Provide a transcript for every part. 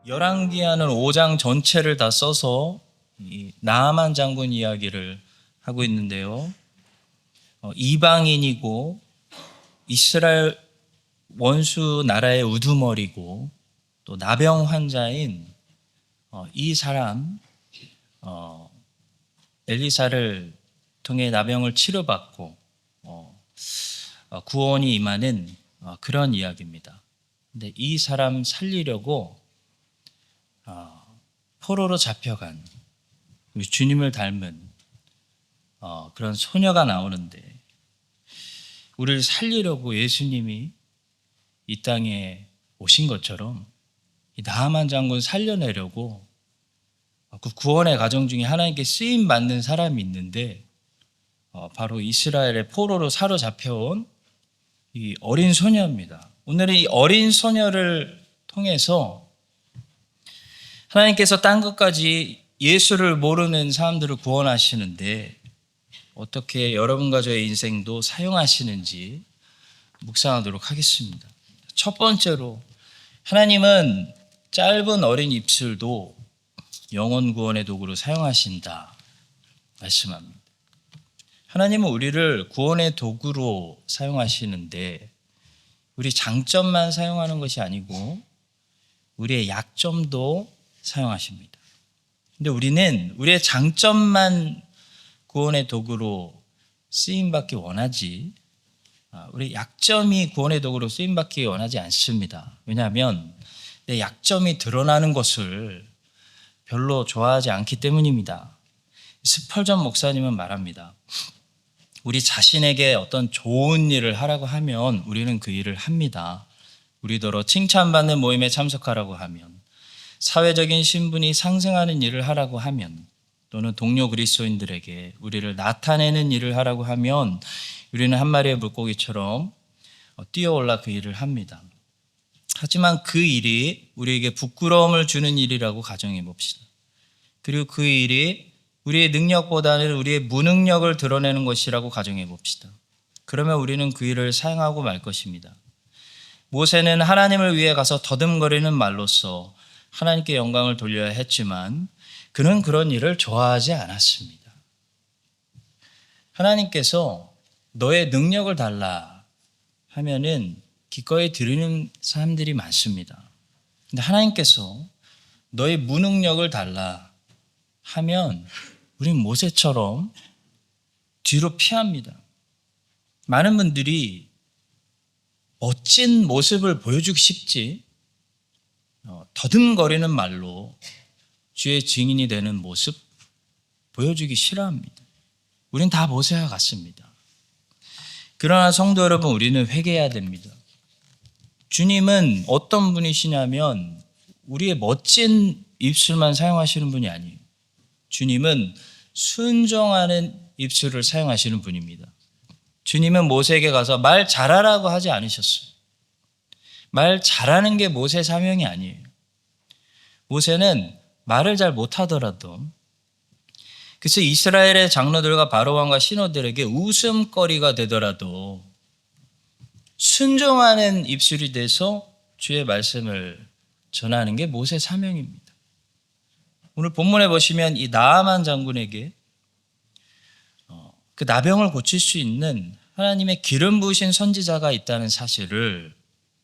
열왕기하는 5장 전체를 다 써서 이 나아만 장군 이야기를 하고 있는데요. 이방인이고 이스라엘 원수 나라의 우두머리고 또 나병 환자인 이 사람 엘리사를 통해 나병을 치료받고 구원이 임하는 그런 이야기입니다. 근데 이 사람 살리려고 포로로 잡혀간 주님을 닮은 그런 소녀가 나오는데, 우리를 살리려고 예수님이 이 땅에 오신 것처럼 이 나아만 장군 살려내려고 그 구원의 과정 중에 하나님께 쓰임 받는 사람이 있는데, 바로 이스라엘의 포로로 사로잡혀온 이 어린 소녀입니다. 오늘은 이 어린 소녀를 통해서 하나님께서 딴 것까지 예수를 모르는 사람들을 구원하시는데 어떻게 여러분과 저의 인생도 사용하시는지 묵상하도록 하겠습니다. 첫 번째로, 하나님은 짧은 어린 입술도 영혼 구원의 도구로 사용하신다 말씀합니다. 하나님은 우리를 구원의 도구로 사용하시는데 우리 장점만 사용하는 것이 아니고 우리의 약점도 사용하십니다. 근데 우리는 우리의 장점만 구원의 도구로 쓰임받기 원하지, 우리 약점이 구원의 도구로 쓰임받기 원하지 않습니다. 왜냐하면 내 약점이 드러나는 것을 별로 좋아하지 않기 때문입니다. 스펄전 목사님은 말합니다. 우리 자신에게 어떤 좋은 일을 하라고 하면 우리는 그 일을 합니다. 우리더러 칭찬받는 모임에 참석하라고 하면, 사회적인 신분이 상승하는 일을 하라고 하면, 또는 동료 그리스도인들에게 우리를 나타내는 일을 하라고 하면 우리는 한 마리의 물고기처럼 뛰어올라 그 일을 합니다. 하지만 그 일이 우리에게 부끄러움을 주는 일이라고 가정해 봅시다. 그리고 그 일이 우리의 능력보다는 우리의 무능력을 드러내는 것이라고 가정해 봅시다. 그러면 우리는 그 일을 사용하고 말 것입니다. 모세는 하나님을 위해 가서 더듬거리는 말로써 하나님께 영광을 돌려야 했지만 그는 그런 일을 좋아하지 않았습니다. 하나님께서 너의 능력을 달라 하면은 기꺼이 드리는 사람들이 많습니다. 근데 하나님께서 너의 무능력을 달라 하면 우린 모세처럼 뒤로 피합니다. 많은 분들이 멋진 모습을 보여주기 쉽지 더듬거리는 말로 주의 증인이 되는 모습 보여주기 싫어합니다. 우린 다 모세와 같습니다. 그러나 성도 여러분, 우리는 회개해야 됩니다. 주님은 어떤 분이시냐면 우리의 멋진 입술만 사용하시는 분이 아니에요. 주님은 순종하는 입술을 사용하시는 분입니다. 주님은 모세에게 가서 말 잘하라고 하지 않으셨어요. 말 잘하는 게 모세 사명이 아니에요. 모세는 말을 잘 못하더라도, 그래서 이스라엘의 장로들과 바로왕과 신하들에게 웃음거리가 되더라도 순종하는 입술이 돼서 주의 말씀을 전하는 게 모세 사명입니다. 오늘 본문에 보시면 이 나아만 장군에게 그 나병을 고칠 수 있는 하나님의 기름 부으신 선지자가 있다는 사실을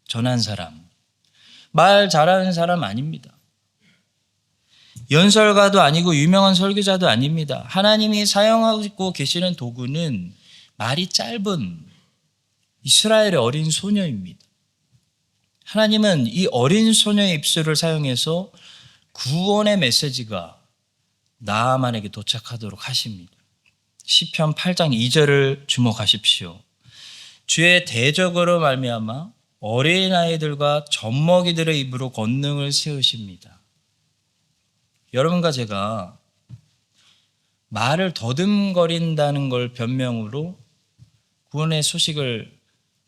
전한 사람, 말 잘하는 사람 아닙니다. 연설가도 아니고 유명한 설교자도 아닙니다. 하나님이 사용하고 계시는 도구는 말이 짧은 이스라엘의 어린 소녀입니다. 하나님은 이 어린 소녀의 입술을 사용해서 구원의 메시지가 나아만에게 도착하도록 하십니다. 시편 8장 2절을 주목하십시오. 주의 대적으로 말미암아 어린아이들과 젖먹이들의 입으로 권능을 세우십니다. 여러분과 제가 말을 더듬거린다는 걸 변명으로 구원의 소식을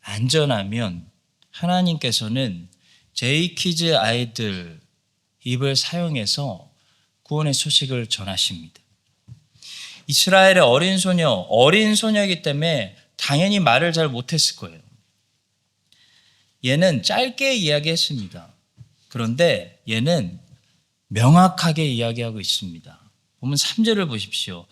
안 전하면 하나님께서는 제이키즈 아이들 입을 사용해서 구원의 소식을 전하십니다. 이스라엘의 어린 소녀이기 때문에 당연히 말을 잘 못했을 거예요. 얘는 짧게 이야기했습니다. 그런데 얘는 명확하게 이야기하고 있습니다. 보면 3절을 보십시오.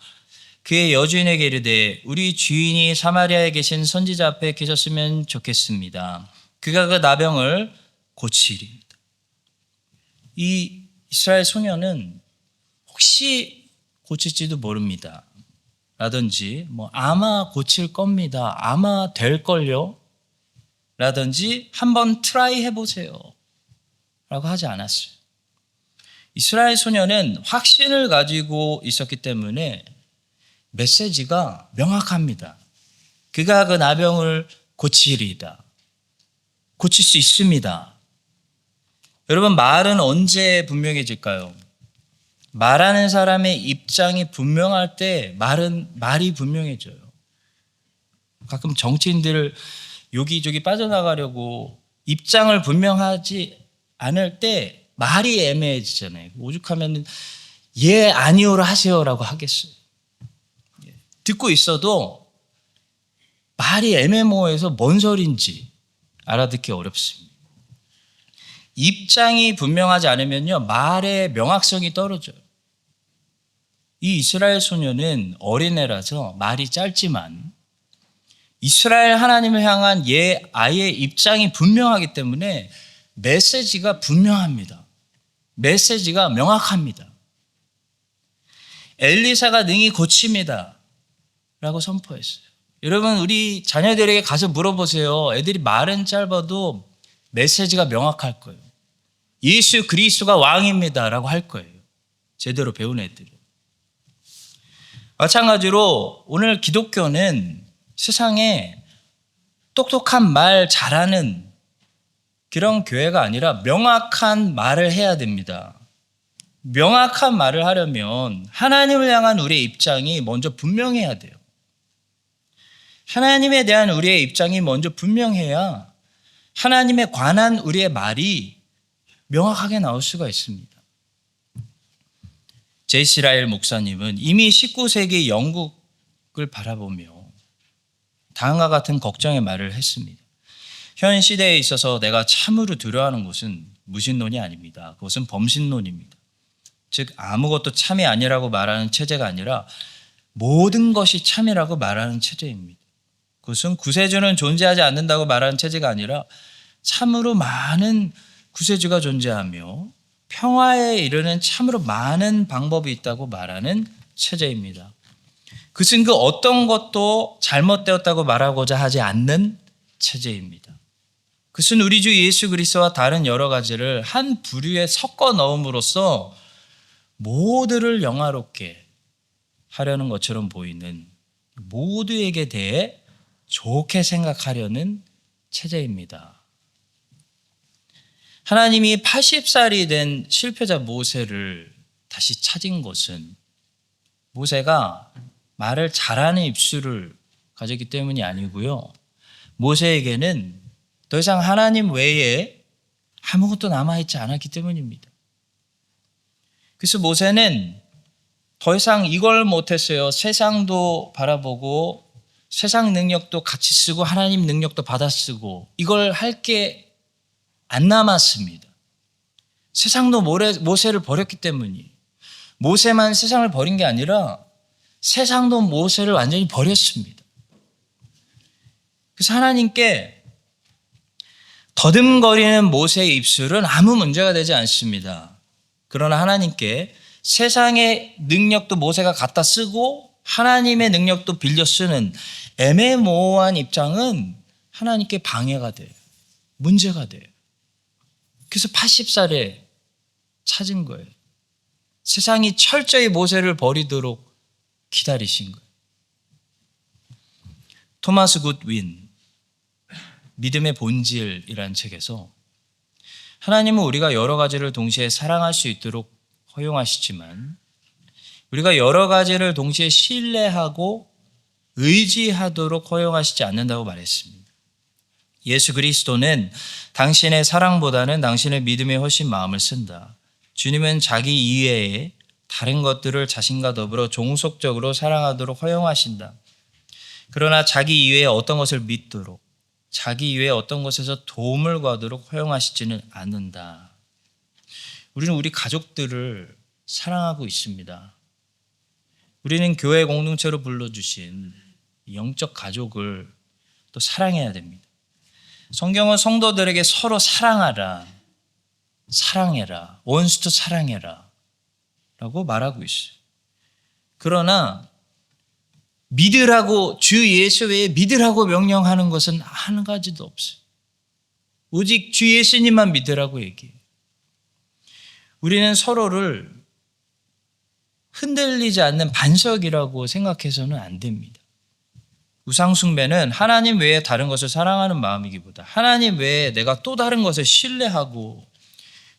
그의 여주인에게 이르되 우리 주인이 사마리아에 계신 선지자 앞에 계셨으면 좋겠습니다. 그가 그 나병을 고치리이다. 이 이스라엘 소녀는 혹시 고칠지도 모릅니다. 라든지 아마 고칠 겁니다. 아마 될걸요. 라든지 한번 트라이 해보세요. 라고 하지 않았어요. 이스라엘 소녀는 확신을 가지고 있었기 때문에 메시지가 명확합니다. 그가 그 나병을 고치리이다. 고칠 수 있습니다. 여러분, 말은 언제 분명해질까요? 말하는 사람의 입장이 분명할 때 말이 분명해져요. 가끔 정치인들 여기저기 빠져나가려고 입장을 분명하지 않을 때 말이 애매해지잖아요. 오죽하면 예, 아니오라 하세요라고 하겠어요. 듣고 있어도 말이 애매모호해서 뭔 소린지 알아듣기 어렵습니다. 입장이 분명하지 않으면요, 말의 명확성이 떨어져요. 이 이스라엘 소녀는 어린애라서 말이 짧지만 이스라엘 하나님을 향한 아이의 입장이 분명하기 때문에 메시지가 분명합니다. 메시지가 명확합니다. 엘리사가 능히 고칩니다. 라고 선포했어요. 여러분, 우리 자녀들에게 가서 물어보세요. 애들이 말은 짧아도 메시지가 명확할 거예요. 예수 그리스도가 왕입니다. 라고 할 거예요. 제대로 배운 애들은. 마찬가지로 오늘 기독교는 세상에 똑똑한 말 잘하는 그런 교회가 아니라 명확한 말을 해야 됩니다. 명확한 말을 하려면 하나님을 향한 우리의 입장이 먼저 분명해야 돼요. 하나님에 대한 우리의 입장이 먼저 분명해야 하나님에 관한 우리의 말이 명확하게 나올 수가 있습니다. 제이시 라일 목사님은 이미 19세기 영국을 바라보며 다음과 같은 걱정의 말을 했습니다. 현 시대에 있어서 내가 참으로 두려워하는 것은 무신론이 아닙니다. 그것은 범신론입니다. 즉 아무것도 참이 아니라고 말하는 체제가 아니라 모든 것이 참이라고 말하는 체제입니다. 그것은 구세주는 존재하지 않는다고 말하는 체제가 아니라 참으로 많은 구세주가 존재하며 평화에 이르는 참으로 많은 방법이 있다고 말하는 체제입니다. 그것은 그 어떤 것도 잘못되었다고 말하고자 하지 않는 체제입니다. 그것은 우리 주 예수 그리스도와 다른 여러 가지를 한 부류에 섞어 넣음으로써 모두를 영화롭게 하려는 것처럼 보이는, 모두에게 대해 좋게 생각하려는 체제입니다. 하나님이 80살이 된 실패자 모세를 다시 찾은 것은 모세가 말을 잘하는 입술을 가졌기 때문이 아니고요. 모세에게는 더 이상 하나님 외에 아무것도 남아있지 않았기 때문입니다. 그래서 모세는 더 이상 이걸 못했어요. 세상도 바라보고 세상 능력도 같이 쓰고 하나님 능력도 받아 쓰고 이걸 할 게 안 남았습니다. 세상도 모세를 버렸기 때문이에요. 모세만 세상을 버린 게 아니라 세상도 모세를 완전히 버렸습니다. 그래서 하나님께 더듬거리는 모세의 입술은 아무 문제가 되지 않습니다. 그러나 하나님께 세상의 능력도 모세가 갖다 쓰고 하나님의 능력도 빌려 쓰는 애매모호한 입장은 하나님께 방해가 돼요. 문제가 돼요. 그래서 80살에 찾은 거예요. 세상이 철저히 모세를 버리도록 기다리신 거예요. 토마스 굿윈 믿음의 본질이라는 책에서 하나님은 우리가 여러 가지를 동시에 사랑할 수 있도록 허용하시지만 우리가 여러 가지를 동시에 신뢰하고 의지하도록 허용하시지 않는다고 말했습니다. 예수 그리스도는 당신의 사랑보다는 당신의 믿음에 훨씬 마음을 쓴다. 주님은 자기 이외에 다른 것들을 자신과 더불어 종속적으로 사랑하도록 허용하신다. 그러나 자기 이외에 어떤 것을 믿도록, 자기 이외에 어떤 것에서 도움을 구하도록 허용하시지는 않는다. 우리는 우리 가족들을 사랑하고 있습니다. 우리는 교회 공동체로 불러주신 영적 가족을 또 사랑해야 됩니다. 성경은 성도들에게 서로 사랑하라, 사랑해라, 원수도 사랑해라 라고 말하고 있어요. 그러나 믿으라고, 주 예수 외에 믿으라고 명령하는 것은 한 가지도 없어요. 오직 주 예수님만 믿으라고 얘기해요. 우리는 서로를 흔들리지 않는 반석이라고 생각해서는 안 됩니다. 우상숭배는 하나님 외에 다른 것을 사랑하는 마음이기보다 하나님 외에 내가 또 다른 것을 신뢰하고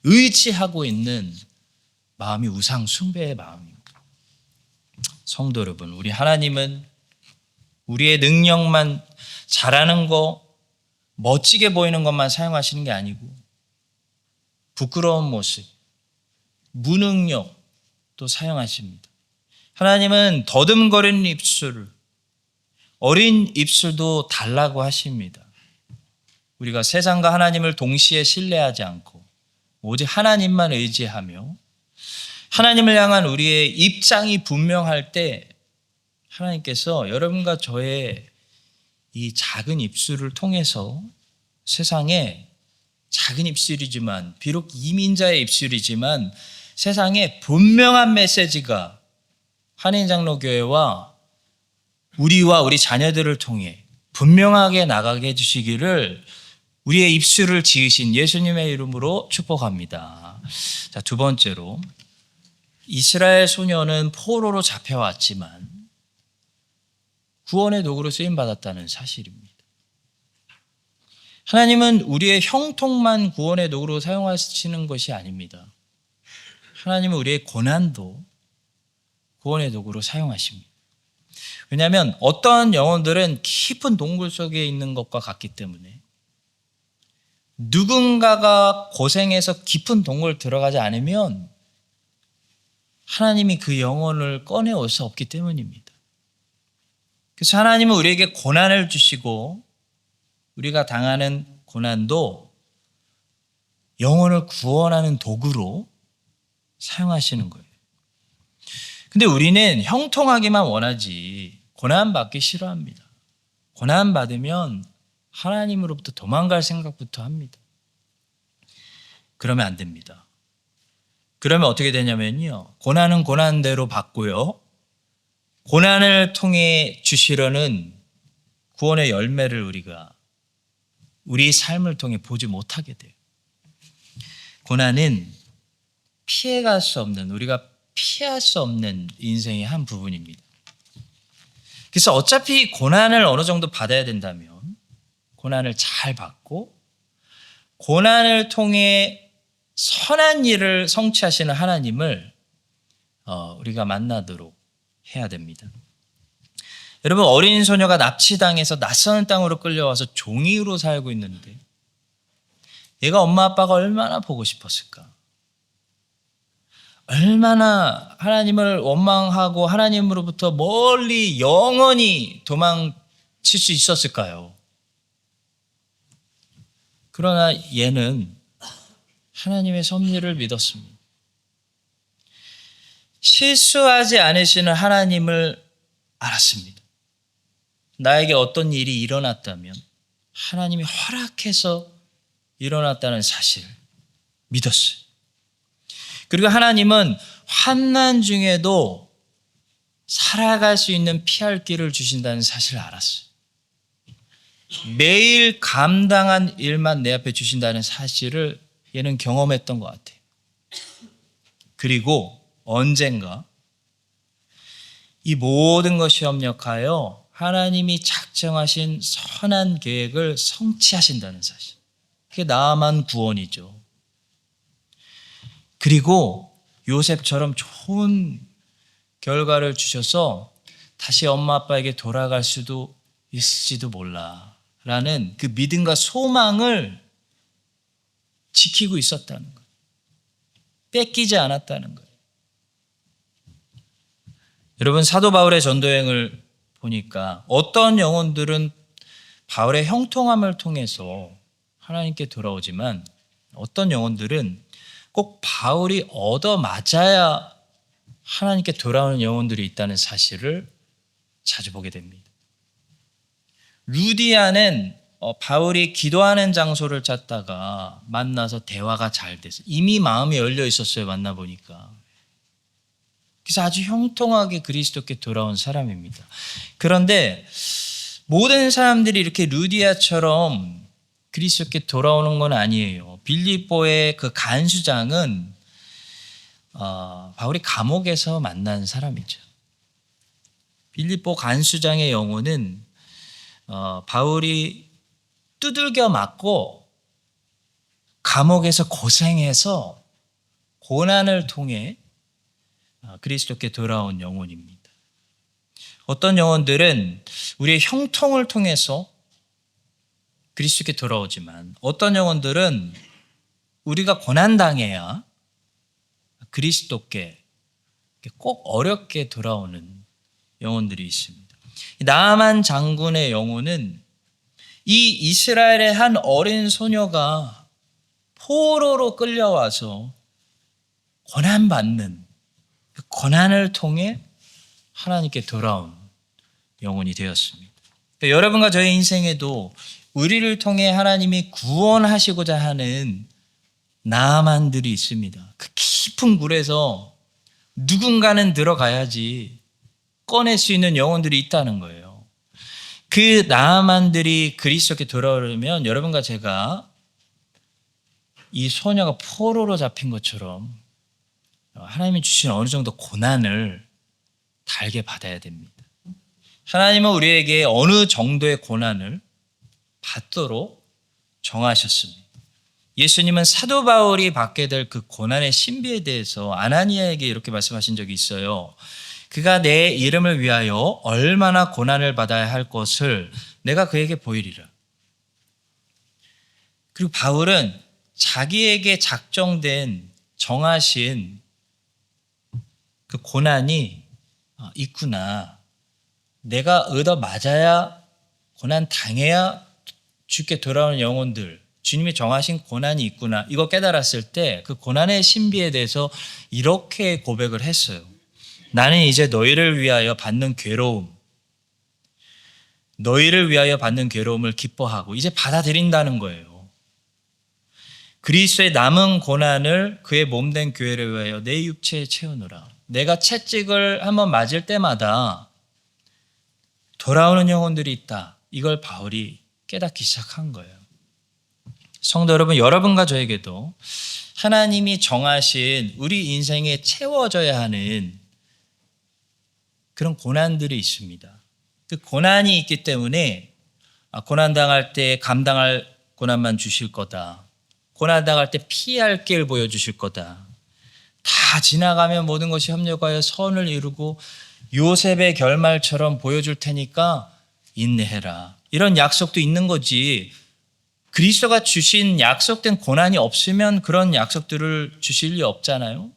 의지하고 있는 마음이 우상숭배의 마음입니다. 성도 여러분, 우리 하나님은 우리의 능력만, 잘하는 거, 멋지게 보이는 것만 사용하시는 게 아니고 부끄러운 모습, 무능력도 사용하십니다. 하나님은 더듬거리는 입술을, 어린 입술도 달라고 하십니다. 우리가 세상과 하나님을 동시에 신뢰하지 않고 오직 하나님만 의지하며 하나님을 향한 우리의 입장이 분명할 때 하나님께서 여러분과 저의 이 작은 입술을 통해서 세상에, 작은 입술이지만, 비록 이민자의 입술이지만 세상에 분명한 메시지가 한인장로교회와 우리와 우리 자녀들을 통해 분명하게 나가게 해주시기를 우리의 입술을 지으신 예수님의 이름으로 축복합니다. 자, 두 번째로, 이스라엘 소녀는 포로로 잡혀왔지만 구원의 도구로 쓰임받았다는 사실입니다. 하나님은 우리의 형통만 구원의 도구로 사용하시는 것이 아닙니다. 하나님은 우리의 고난도 구원의 도구로 사용하십니다. 왜냐하면 어떠한 영혼들은 깊은 동굴 속에 있는 것과 같기 때문에 누군가가 고생해서 깊은 동굴 들어가지 않으면 하나님이 그 영혼을 꺼내올 수 없기 때문입니다. 그래서 하나님은 우리에게 고난을 주시고 우리가 당하는 고난도 영혼을 구원하는 도구로 사용하시는 거예요. 근데 우리는 형통하기만 원하지 고난받기 싫어합니다. 고난받으면 하나님으로부터 도망갈 생각부터 합니다. 그러면 안 됩니다. 그러면 어떻게 되냐면요, 고난은 고난대로 받고요, 고난을 통해 주시려는 구원의 열매를 우리가 우리 삶을 통해 보지 못하게 돼요. 고난은 피해갈 수 없는, 우리가 피할 수 없는 인생의 한 부분입니다. 그래서 어차피 고난을 어느 정도 받아야 된다면 고난을 잘 받고 고난을 통해 선한 일을 성취하시는 하나님을 우리가 만나도록 해야 됩니다. 여러분, 어린 소녀가 납치당해서 낯선 땅으로 끌려와서 종이로 살고 있는데 얘가 엄마 아빠가 얼마나 보고 싶었을까? 얼마나 하나님을 원망하고 하나님으로부터 멀리 영원히 도망칠 수 있었을까요? 그러나 얘는 하나님의 섭리를 믿었습니다. 실수하지 않으시는 하나님을 알았습니다. 나에게 어떤 일이 일어났다면 하나님이 허락해서 일어났다는 사실을 믿었어요. 그리고 하나님은 환난 중에도 살아갈 수 있는 피할 길을 주신다는 사실을 알았어요. 매일 감당한 일만 내 앞에 주신다는 사실을 얘는 경험했던 것 같아요. 그리고 언젠가 이 모든 것이 협력하여 하나님이 작정하신 선한 계획을 성취하신다는 사실. 그게 나만 구원이죠. 그리고 요셉처럼 좋은 결과를 주셔서 다시 엄마 아빠에게 돌아갈 수도 있을지도 몰라 라는 그 믿음과 소망을 지키고 있었다는 거예요. 뺏기지 않았다는 거예요. 여러분, 사도 바울의 전도여행을 보니까 어떤 영혼들은 바울의 형통함을 통해서 하나님께 돌아오지만 어떤 영혼들은 꼭 바울이 얻어맞아야 하나님께 돌아오는 영혼들이 있다는 사실을 자주 보게 됩니다. 루디아는 바울이 기도하는 장소를 찾다가 만나서 대화가 잘 돼서 이미 마음이 열려 있었어요. 만나보니까. 그래서 아주 형통하게 그리스도께 돌아온 사람입니다. 그런데 모든 사람들이 이렇게 루디아처럼 그리스도께 돌아오는 건 아니에요. 빌립보의 그 간수장은 바울이 감옥에서 만난 사람이죠. 빌립보 간수장의 영혼은 바울이 두들겨 맞고 감옥에서 고생해서 고난을 통해 그리스도께 돌아온 영혼입니다. 어떤 영혼들은 우리의 형통을 통해서 그리스도께 돌아오지만 어떤 영혼들은 우리가 고난당해야 그리스도께 꼭 어렵게 돌아오는 영혼들이 있습니다. 나아만 장군의 영혼은 이 이스라엘의 한 어린 소녀가 포로로 끌려와서 고난받는 그 고난을 통해 하나님께 돌아온 영혼이 되었습니다. 그러니까 여러분과 저의 인생에도 우리를 통해 하나님이 구원하시고자 하는 나아만들이 있습니다. 그 깊은 굴에서 누군가는 들어가야지 꺼낼 수 있는 영혼들이 있다는 거예요. 그 나아만들이 그리스도께 돌아오려면 여러분과 제가 이 소녀가 포로로 잡힌 것처럼 하나님이 주신 어느 정도 고난을 달게 받아야 됩니다. 하나님은 우리에게 어느 정도의 고난을 받도록 정하셨습니다. 예수님은 사도 바울이 받게 될 그 고난의 신비에 대해서 아나니아에게 이렇게 말씀하신 적이 있어요. 그가 내 이름을 위하여 얼마나 고난을 받아야 할 것을 내가 그에게 보이리라. 그리고 바울은 자기에게 작정된 정하신 그 고난이 있구나. 내가 얻어 맞아야 고난 당해야 주께 돌아오는 영혼들, 주님이 정하신 고난이 있구나. 이거 깨달았을 때 그 고난의 신비에 대해서 이렇게 고백을 했어요. 나는 이제 너희를 위하여 받는 괴로움을 기뻐하고 이제 받아들인다는 거예요. 그리스도의 남은 고난을 그의 몸된 교회를 위하여 내 육체에 채우노라. 내가 채찍을 한번 맞을 때마다 돌아오는 영혼들이 있다. 이걸 바울이 깨닫기 시작한 거예요. 성도 여러분, 여러분과 저에게도 하나님이 정하신 우리 인생에 채워져야 하는 그런 고난들이 있습니다. 그 고난이 있기 때문에 고난당할 때 감당할 고난만 주실 거다. 고난당할 때 피할 길 보여주실 거다. 다 지나가면 모든 것이 협력하여 선을 이루고 요셉의 결말처럼 보여줄 테니까 인내해라. 이런 약속도 있는 거지. 그리스도가 주신 약속된 고난이 없으면 그런 약속들을 주실 리 없잖아요.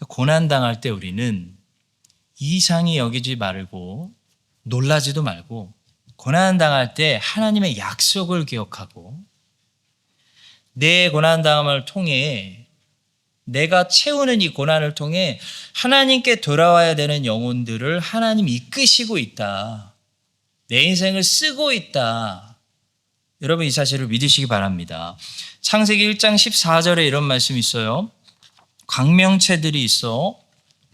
고난당할 때 우리는 이상히 여기지 말고 놀라지도 말고 고난당할 때 하나님의 약속을 기억하고 내 고난당함을 통해 내가 채우는 이 고난을 통해 하나님께 돌아와야 되는 영혼들을 하나님 이끄시고 있다. 내 인생을 쓰고 있다. 여러분 이 사실을 믿으시기 바랍니다. 창세기 1장 14절에 이런 말씀이 있어요. 광명체들이 있어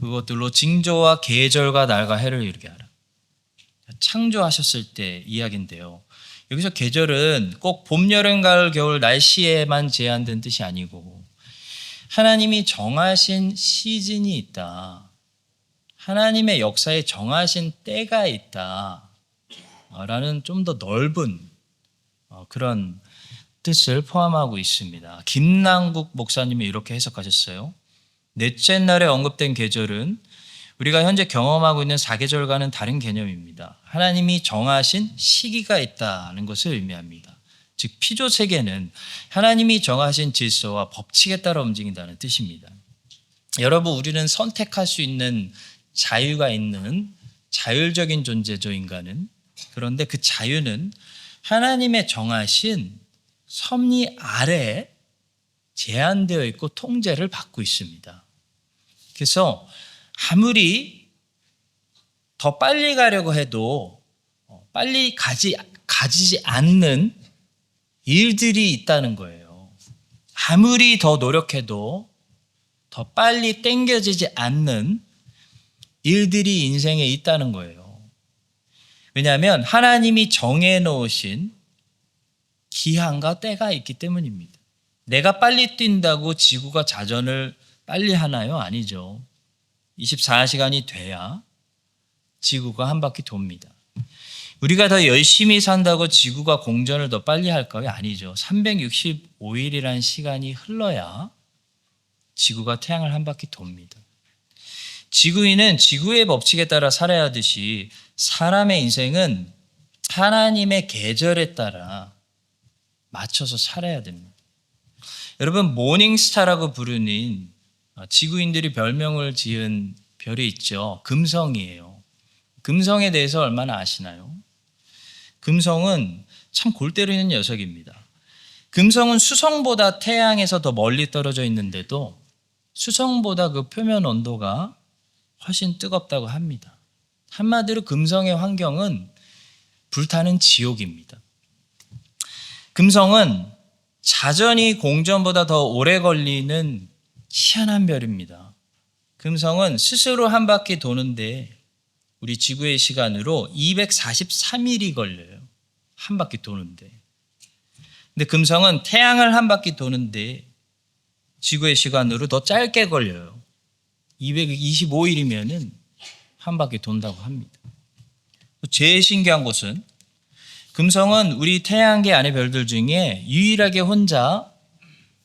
그것들로 징조와 계절과 날과 해를 이루게 하라. 창조하셨을 때 이야기인데요. 여기서 계절은 꼭 봄, 여름, 가을, 겨울 날씨에만 제한된 뜻이 아니고 하나님이 정하신 시즌이 있다. 하나님의 역사에 정하신 때가 있다. 라는 좀 더 넓은 그런 뜻을 포함하고 있습니다. 김남국 목사님이 이렇게 해석하셨어요. 넷째 날에 언급된 계절은 우리가 현재 경험하고 있는 사계절과는 다른 개념입니다. 하나님이 정하신 시기가 있다는 것을 의미합니다. 즉 피조 세계는 하나님이 정하신 질서와 법칙에 따라 움직인다는 뜻입니다. 여러분, 우리는 선택할 수 있는 자유가 있는 자율적인 존재죠, 인간은. 그런데 그 자유는 하나님의 정하신 섭리 아래 제한되어 있고 통제를 받고 있습니다. 그래서 아무리 더 빨리 가려고 해도 빨리 가지지 않는 일들이 있다는 거예요. 아무리 더 노력해도 더 빨리 땡겨지지 않는 일들이 인생에 있다는 거예요. 왜냐하면 하나님이 정해놓으신 기한과 때가 있기 때문입니다. 내가 빨리 뛴다고 지구가 자전을 빨리 하나요? 아니죠. 24시간이 돼야 지구가 한 바퀴 돕니다. 우리가 더 열심히 산다고 지구가 공전을 더 빨리 할까요? 아니죠. 365일이라는 시간이 흘러야 지구가 태양을 한 바퀴 돕니다. 지구인은 지구의 법칙에 따라 살아야 하듯이 사람의 인생은 하나님의 계절에 따라 맞춰서 살아야 됩니다. 여러분, 모닝스타라고 부르는 지구인들이 별명을 지은 별이 있죠. 금성이에요. 금성에 대해서 얼마나 아시나요? 금성은 참 골 때리는 녀석입니다. 금성은 수성보다 태양에서 더 멀리 떨어져 있는데도 수성보다 그 표면 온도가 훨씬 뜨겁다고 합니다. 한마디로 금성의 환경은 불타는 지옥입니다. 금성은 자전이 공전보다 더 오래 걸리는 희한한 별입니다. 금성은 스스로 한 바퀴 도는데 우리 지구의 시간으로 243일이 걸려요. 한 바퀴 도는데. 근데 금성은 태양을 한 바퀴 도는데 지구의 시간으로 더 짧게 걸려요. 225일이면은 한 바퀴 돈다고 합니다. 제일 신기한 것은 금성은 우리 태양계 안의 별들 중에 유일하게 혼자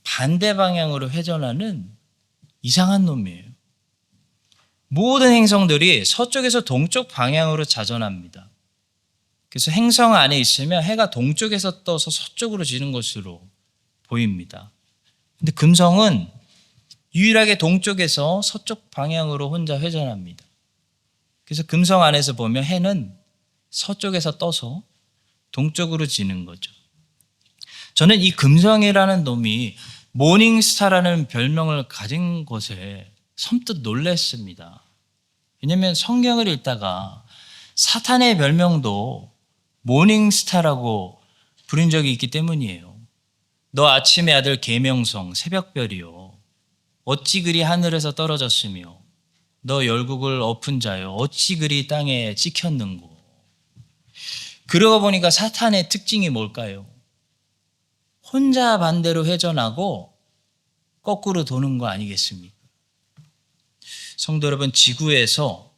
반대 방향으로 회전하는 이상한 놈이에요. 모든 행성들이 서쪽에서 동쪽 방향으로 자전합니다. 그래서 행성 안에 있으면 해가 동쪽에서 떠서 서쪽으로 지는 것으로 보입니다. 근데 금성은 유일하게 동쪽에서 서쪽 방향으로 혼자 회전합니다. 그래서 금성 안에서 보면 해는 서쪽에서 떠서 동쪽으로 지는 거죠. 저는 이 금성이라는 놈이 모닝스타라는 별명을 가진 것에 섬뜩 놀랐습니다. 왜냐하면 성경을 읽다가 사탄의 별명도 모닝스타라고 부른 적이 있기 때문이에요. 너 아침의 아들 계명성 새벽별이요. 어찌 그리 하늘에서 떨어졌으며 너 열국을 엎은 자요. 어찌 그리 땅에 찍혔는고. 그러고 보니까 사탄의 특징이 뭘까요? 혼자 반대로 회전하고 거꾸로 도는 거 아니겠습니까? 성도 여러분, 지구에서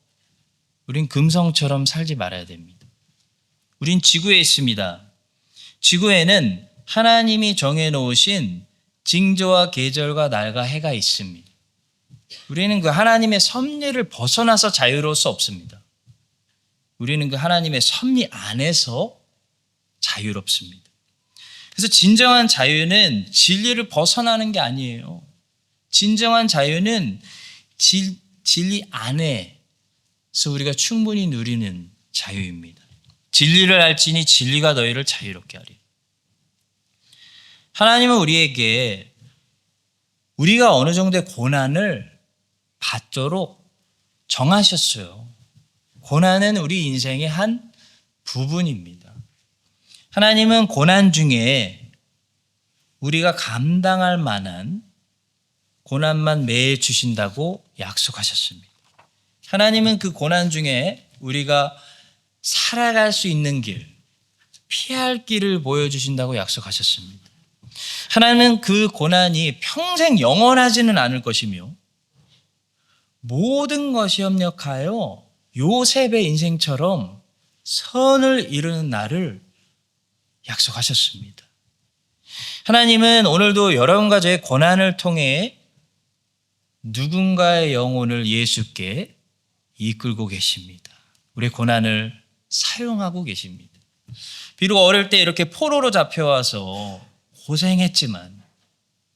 우린 금성처럼 살지 말아야 됩니다. 우린 지구에 있습니다. 지구에는 하나님이 정해놓으신 징조와 계절과 날과 해가 있습니다. 우리는 그 하나님의 섭리를 벗어나서 자유로울 수 없습니다. 우리는 그 하나님의 섭리 안에서 자유롭습니다. 그래서 진정한 자유는 진리를 벗어나는 게 아니에요. 진정한 자유는 진리 안에서 우리가 충분히 누리는 자유입니다. 진리를 알지니 진리가 너희를 자유롭게 하리. 하나님은 우리에게 우리가 어느 정도의 고난을 받도록 정하셨어요. 고난은 우리 인생의 한 부분입니다. 하나님은 고난 중에 우리가 감당할 만한 고난만 매일 주신다고 약속하셨습니다. 하나님은 그 고난 중에 우리가 살아갈 수 있는 길, 피할 길을 보여주신다고 약속하셨습니다. 하나님은 그 고난이 평생 영원하지는 않을 것이며 모든 것이 협력하여 요셉의 인생처럼 선을 이루는 날을 약속하셨습니다. 하나님은 오늘도 여러분과 저의 고난을 통해 누군가의 영혼을 예수께 이끌고 계십니다. 우리의 고난을 사용하고 계십니다. 비록 어릴 때 이렇게 포로로 잡혀와서 고생했지만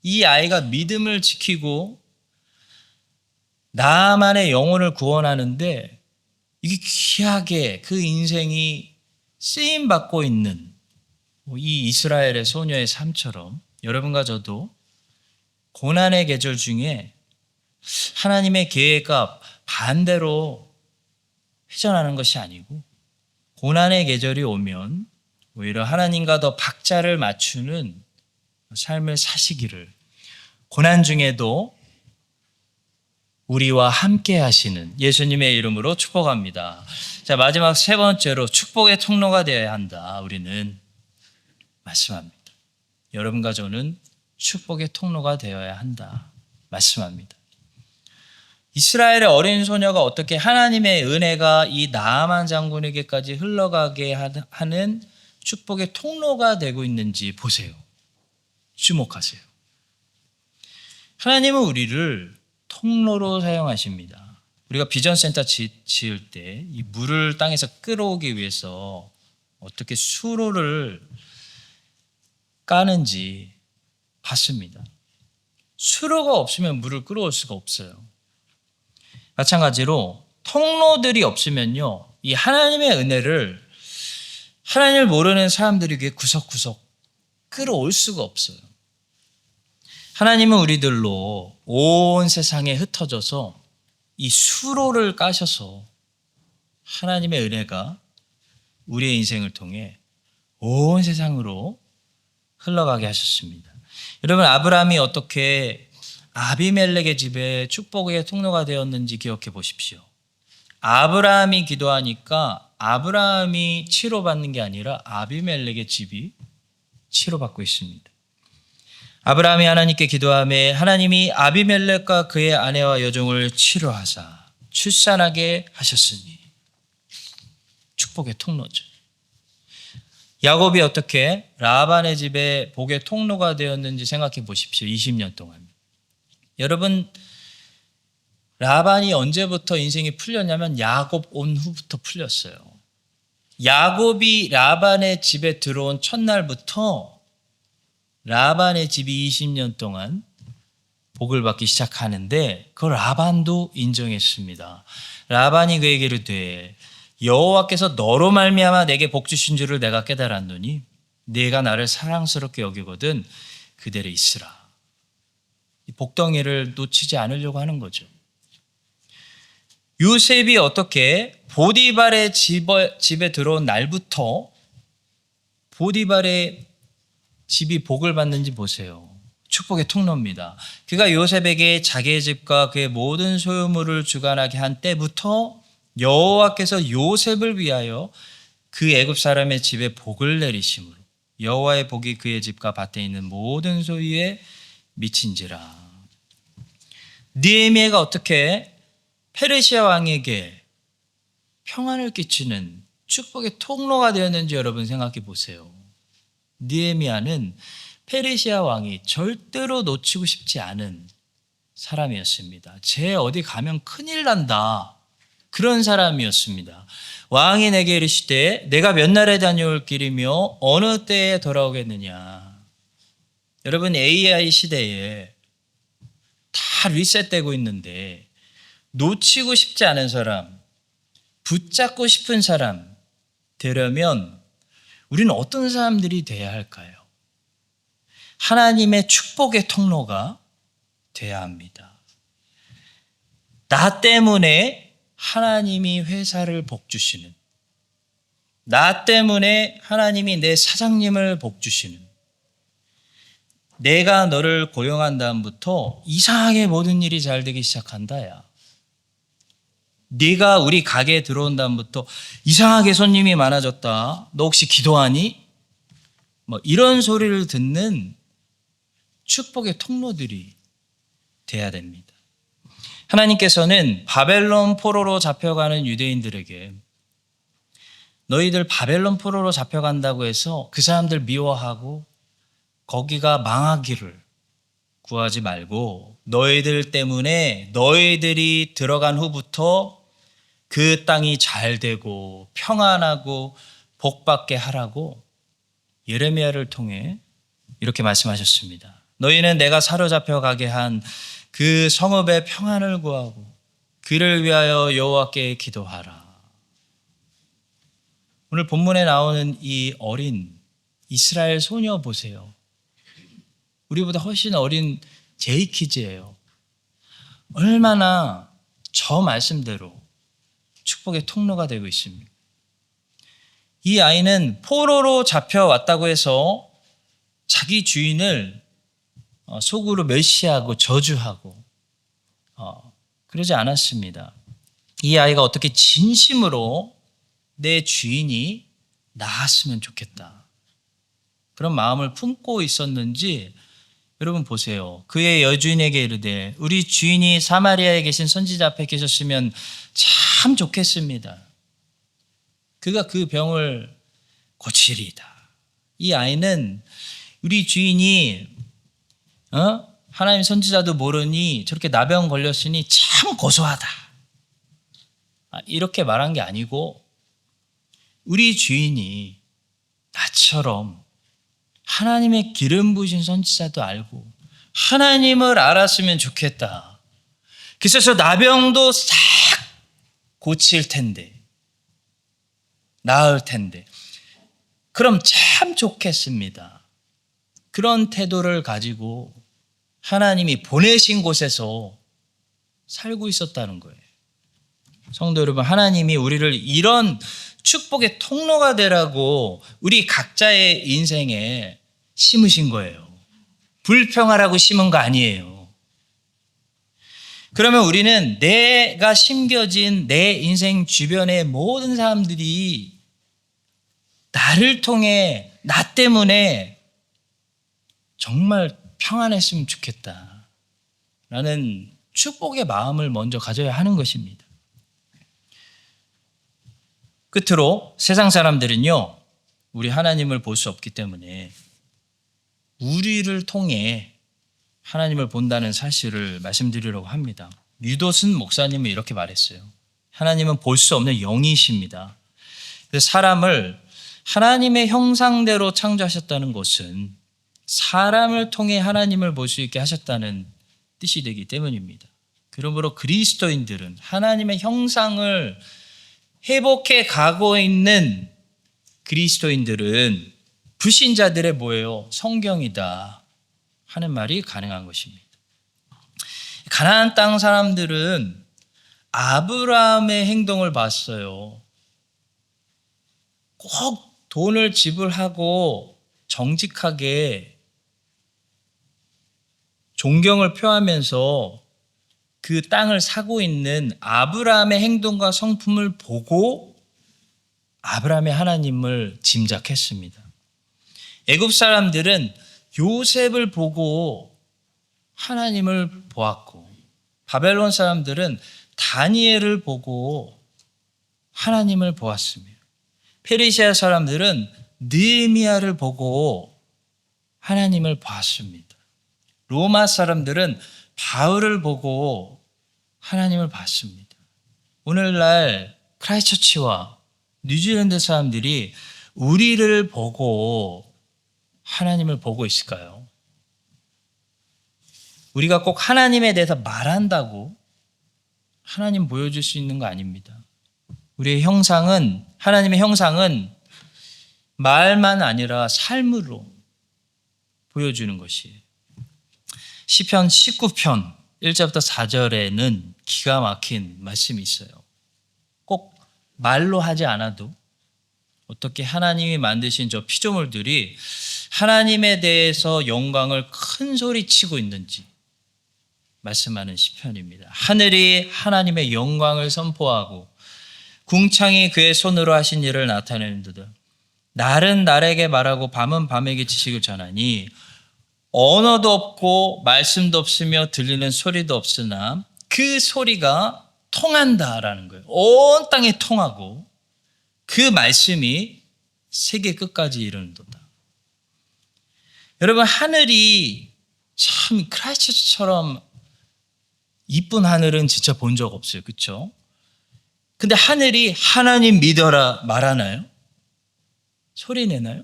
이 아이가 믿음을 지키고 나만의 영혼을 구원하는데 이게 귀하게 그 인생이 쓰임 받고 있는 이 이스라엘의 소녀의 삶처럼 여러분과 저도 고난의 계절 중에 하나님의 계획과 반대로 회전하는 것이 아니고 고난의 계절이 오면 오히려 하나님과 더 박자를 맞추는 삶을 사시기를, 고난 중에도 우리와 함께 하시는 예수님의 이름으로 축복합니다. 자, 마지막 세 번째로 축복의 통로가 되어야 한다. 우리는 말씀합니다. 여러분과 저는 축복의 통로가 되어야 한다. 말씀합니다. 이스라엘의 어린 소녀가 어떻게 하나님의 은혜가 이 나아만 장군에게까지 흘러가게 하는 축복의 통로가 되고 있는지 보세요. 주목하세요. 하나님은 우리를 통로로 사용하십니다. 우리가 비전센터 지을 때 이 물을 땅에서 끌어오기 위해서 어떻게 수로를 까는지 봤습니다. 수로가 없으면 물을 끌어올 수가 없어요. 마찬가지로 통로들이 없으면요, 이 하나님의 은혜를 하나님을 모르는 사람들에게 구석구석 끌어올 수가 없어요. 하나님은 우리들로 온 세상에 흩어져서 이 수로를 까셔서 하나님의 은혜가 우리의 인생을 통해 온 세상으로 흘러가게 하셨습니다. 여러분, 아브라함이 어떻게 아비멜렉의 집에 축복의 통로가 되었는지 기억해 보십시오. 아브라함이 기도하니까 아브라함이 치료받는 게 아니라 아비멜렉의 집이 치료받고 있습니다. 아브라함이 하나님께 기도하며 하나님이 아비멜렉과 그의 아내와 여종을 치료하사 출산하게 하셨으니 축복의 통로죠. 야곱이 어떻게 라반의 집에 복의 통로가 되었는지 생각해 보십시오. 20년 동안. 여러분, 라반이 언제부터 인생이 풀렸냐면 야곱 온 후부터 풀렸어요. 야곱이 라반의 집에 들어온 첫날부터 라반의 집이 20년 동안 복을 받기 시작하는데 그걸 라반도 인정했습니다. 라반이 그에게 이르되 여호와께서 너로 말미암아 내게 복 주신 줄을 내가 깨달았노니 네가 나를 사랑스럽게 여기거든 그대로 있으라. 이 복덩이를 놓치지 않으려고 하는 거죠. 요셉이 어떻게 보디발의 집에 들어온 날부터 보디발의 집이 복을 받는지 보세요. 축복의 통로입니다. 그가 요셉에게 자기의 집과 그의 모든 소유물을 주관하게 한 때부터 여호와께서 요셉을 위하여 그 애굽 사람의 집에 복을 내리심으로 여호와의 복이 그의 집과 밭에 있는 모든 소유에 미친지라. 느헤미야가 어떻게 페르시아 왕에게 평안을 끼치는 축복의 통로가 되었는지 여러분 생각해 보세요. 느헤미야는 페르시아 왕이 절대로 놓치고 싶지 않은 사람이었습니다. 쟤 어디 가면 큰일 난다. 그런 사람이었습니다. 왕이 내게 이르시되 내가 몇 날에 다녀올 길이며 어느 때에 돌아오겠느냐. 여러분, AI 시대에 다 리셋되고 있는데 놓치고 싶지 않은 사람, 붙잡고 싶은 사람 되려면 우리는 어떤 사람들이 돼야 할까요? 하나님의 축복의 통로가 돼야 합니다. 나 때문에 하나님이 회사를 복주시는, 나 때문에 하나님이 내 사장님을 복주시는, 내가 너를 고용한 다음부터 이상하게 모든 일이 잘 되기 시작한다. 야, 네가 우리 가게에 들어온 다음부터 이상하게 손님이 많아졌다. 너 혹시 기도하니? 이런 소리를 듣는 축복의 통로들이 돼야 됩니다. 하나님께서는 바벨론 포로로 잡혀가는 유대인들에게 너희들 바벨론 포로로 잡혀간다고 해서 그 사람들 미워하고 거기가 망하기를 구하지 말고 너희들 때문에 너희들이 들어간 후부터 그 땅이 잘 되고 평안하고 복받게 하라고 예레미야를 통해 이렇게 말씀하셨습니다. 너희는 내가 사로잡혀 가게 한 그 성읍의 평안을 구하고 그를 위하여 여호와께 기도하라. 오늘 본문에 나오는 이 어린 이스라엘 소녀 보세요. 우리보다 훨씬 어린 제이키즈예요. 얼마나 저 말씀대로 축복의 통로가 되고 있습니다. 이 아이는 포로로 잡혀왔다고 해서 자기 주인을 속으로 멸시하고 저주하고 그러지 않았습니다. 이 아이가 어떻게 진심으로 내 주인이 나았으면 좋겠다, 그런 마음을 품고 있었는지 여러분 보세요. 그의 여주인에게 이르되 우리 주인이 사마리아에 계신 선지자 앞에 계셨으면 참 좋겠습니다. 그가 그 병을 고치리이다. 이 아이는 우리 주인이 하나님 선지자도 모르니 저렇게 나병 걸렸으니 참 고소하다, 이렇게 말한 게 아니고 우리 주인이 나처럼 하나님의 기름 부으신 선지자도 알고 하나님을 알았으면 좋겠다. 그래서 저 나병도 싹 고칠 텐데, 나을 텐데, 그럼 참 좋겠습니다. 그런 태도를 가지고 하나님이 보내신 곳에서 살고 있었다는 거예요. 성도 여러분, 하나님이 우리를 이런 축복의 통로가 되라고 우리 각자의 인생에 심으신 거예요. 불평하라고 심은 거 아니에요. 그러면 우리는 내가 심겨진 내 인생 주변의 모든 사람들이 나를 통해, 나 때문에 정말 평안했으면 좋겠다 라는 축복의 마음을 먼저 가져야 하는 것입니다. 끝으로 세상 사람들은요, 우리 하나님을 볼 수 없기 때문에 우리를 통해 하나님을 본다는 사실을 말씀드리려고 합니다. 유도슨 목사님은 이렇게 말했어요. 하나님은 볼 수 없는 영이십니다. 그래서 사람을 하나님의 형상대로 창조하셨다는 것은 사람을 통해 하나님을 볼 수 있게 하셨다는 뜻이 되기 때문입니다. 그러므로 그리스도인들은 하나님의 형상을 회복해 가고 있는 그리스도인들은 불신자들의 뭐예요? 성경이다 하는 말이 가능한 것입니다. 가나안 땅 사람들은 아브라함의 행동을 봤어요. 꼭 돈을 지불하고 정직하게 존경을 표하면서 그 땅을 사고 있는 아브라함의 행동과 성품을 보고 아브라함의 하나님을 짐작했습니다. 애굽 사람들은 요셉을 보고 하나님을 보았고, 바벨론 사람들은 다니엘을 보고 하나님을 보았습니다. 페르시아 사람들은 느헤미야를 보고 하나님을 보았습니다. 로마 사람들은 바울을 보고 하나님을 봤습니다. 오늘날 크라이스트처치와 뉴질랜드 사람들이 우리를 보고 하나님을 보고 있을까요? 우리가 꼭 하나님에 대해서 말한다고 하나님 보여줄 수 있는 거 아닙니다. 우리의 형상은, 하나님의 형상은 말만 아니라 삶으로 보여주는 것이에요. 시편 19편 1절부터 4절에는 기가 막힌 말씀이 있어요. 꼭 말로 하지 않아도 어떻게 하나님이 만드신 저 피조물들이 하나님에 대해서 영광을 큰 소리 치고 있는지 말씀하는 시편입니다. 하늘이 하나님의 영광을 선포하고 궁창이 그의 손으로 하신 일을 나타내는도다. 날은 날에게 말하고 밤은 밤에게 지식을 전하니 언어도 없고 말씀도 없으며 들리는 소리도 없으나 그 소리가 통한다라는 거예요. 온 땅에 통하고 그 말씀이 세계 끝까지 이르는도다. 여러분, 하늘이 참 크라이스트처럼 이쁜 하늘은 진짜 본 적 없어요. 그렇죠? 근데 하늘이 하나님 믿어라 말하나요? 소리 내나요?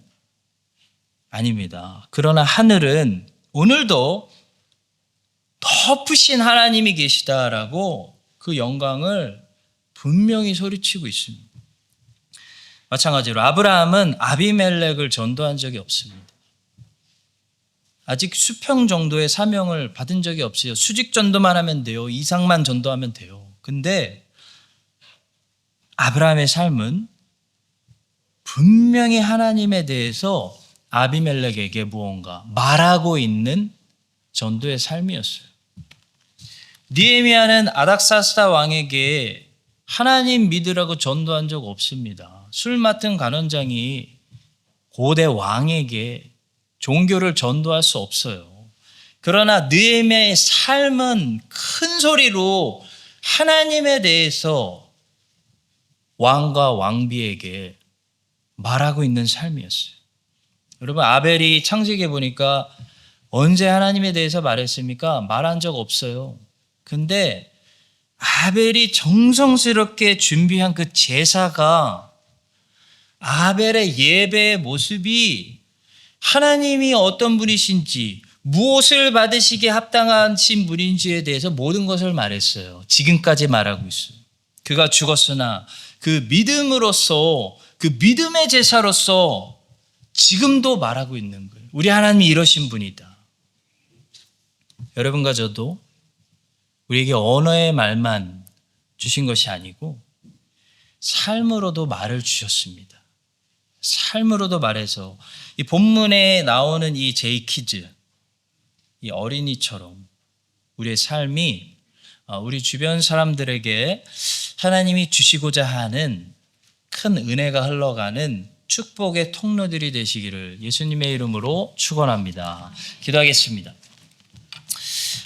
아닙니다. 그러나 하늘은 오늘도 더 크신 하나님이 계시다라고 그 영광을 분명히 소리치고 있습니다. 마찬가지로 아브라함은 아비멜렉을 전도한 적이 없습니다. 아직 수평 정도의 사명을 받은 적이 없어요. 수직 전도만 하면 돼요. 이상만 전도하면 돼요. 근데 아브라함의 삶은 분명히 하나님에 대해서 아비멜렉에게 무언가 말하고 있는 전도의 삶이었어요. 느헤미야는 아닥사스다 왕에게 하나님 믿으라고 전도한 적 없습니다. 술 맡은 간원장이 고대 왕에게 종교를 전도할 수 없어요. 그러나 느헤미야의 삶은 큰 소리로 하나님에 대해서 왕과 왕비에게 말하고 있는 삶이었어요. 여러분, 아벨이 창세기에 보니까 언제 하나님에 대해서 말했습니까? 말한 적 없어요. 근데 아벨이 정성스럽게 준비한 그 제사가, 아벨의 예배의 모습이 하나님이 어떤 분이신지, 무엇을 받으시기에 합당하신 분인지에 대해서 모든 것을 말했어요. 지금까지 말하고 있어요. 그가 죽었으나 그 믿음으로써, 그 믿음의 제사로서 지금도 말하고 있는 거예요. 우리 하나님이 이러신 분이다. 여러분과 저도 우리에게 언어의 말만 주신 것이 아니고 삶으로도 말을 주셨습니다. 삶으로도 말해서 이 본문에 나오는 이 제이키즈, 이 어린이처럼 우리의 삶이 우리 주변 사람들에게 하나님이 주시고자 하는 큰 은혜가 흘러가는 축복의 통로들이 되시기를 예수님의 이름으로 축원합니다. 기도하겠습니다.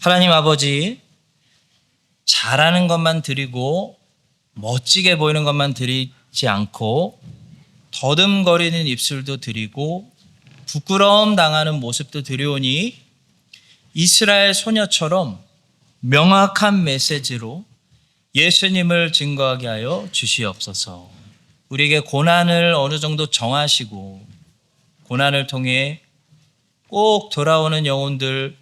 하나님 아버지, 잘하는 것만 드리고 멋지게 보이는 것만 드리지 않고 더듬거리는 입술도 드리고 부끄러움 당하는 모습도 드려오니 이스라엘 소녀처럼 명확한 메시지로 예수님을 증거하게 하여 주시옵소서. 우리에게 고난을 어느 정도 정하시고 고난을 통해 꼭 돌아오는 영혼들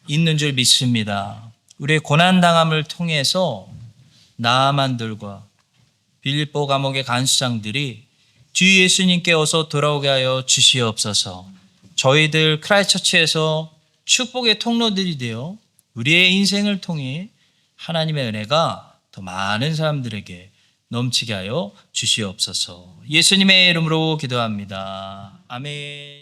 있는 줄 믿습니다. 우리의 고난당함을 통해서 나아만들과 빌립보 감옥의 간수장들이 주 예수님께 어서 돌아오게 하여 주시옵소서. 저희들 크라이처치에서 축복의 통로들이 되어 우리의 인생을 통해 하나님의 은혜가 더 많은 사람들에게 넘치게 하여 주시옵소서. 예수님의 이름으로 기도합니다. 아멘.